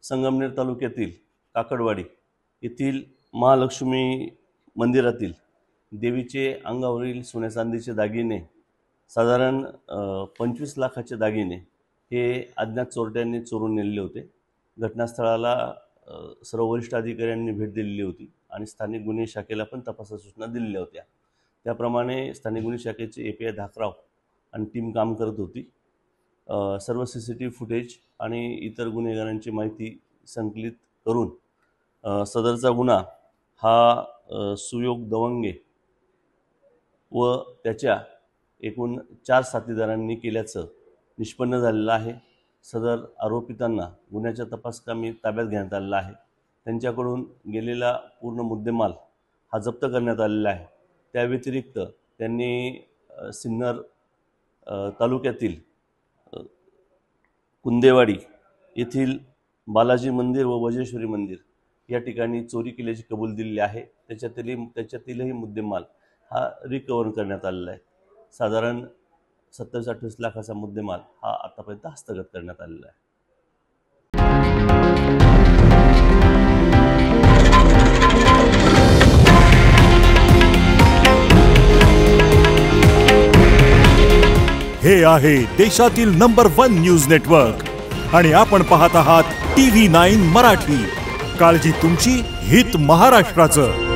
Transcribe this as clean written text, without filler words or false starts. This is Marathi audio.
संगमनेर तालुक्यातील काकडवाडी येथील महालक्ष्मी मंदिरातील देवीचे अंगावरील सोन्या चांदीचे दागिने साधारण 25 लाखाचे दागिने हे अज्ञात चोरट्यांनी चोरून नेलेले होते। घटनास्थळाला सर्व वरिष्ठ अधिकाऱ्यांनी भेट दिलेली होती आणि स्थानिक गुन्हे शाखेला पण तपासाच्या सूचना दिलेल्या होत्या। त्याप्रमाणे स्थानिक गुन्हे शाखेचे API धाकराव आणि टीम काम करत होती। सर्व CCTV फुटेज आणि इतर गुन्हेगारांची माहिती संकलित करून सदरचा गुन्हा हा सुयोग दवंगे व त्याच्या एकूण 4 साथीदारांनी केल्याचं निष्पन्न झालेलं आहे। सदर आरोपितांना गुन्ह्याच्या तपासकामी ताब्यात घेण्यात आलेला आहे। त्यांच्याकडून गेलेला पूर्ण मुद्देमाल हा जप्त करण्यात आलेला आहे। त्या व्यतिरिक्त त्यांनी सिन्नर तालुक्यातील कुंदेवाडी येथील बालाजी मंदिर व वज्रेश्वरी मंदिर या ठिकाणी चोरी केल्याची कबूल दिलेली आहे। त्याच्यातीलही मुद्देमाल हा रिकव्हर करण्यात आलेला आहे। साधारण 27-28 लाखाचा मुद्देमाल हा आतापर्यंत हस्तगत करण्यात आलेला आहे। हे आहे देशातील नंबर 1 न्यूज नेटवर्क आणि आपण पाहत आहात TV9 मराठी। काळजी तुमची, हित महाराष्ट्राचं।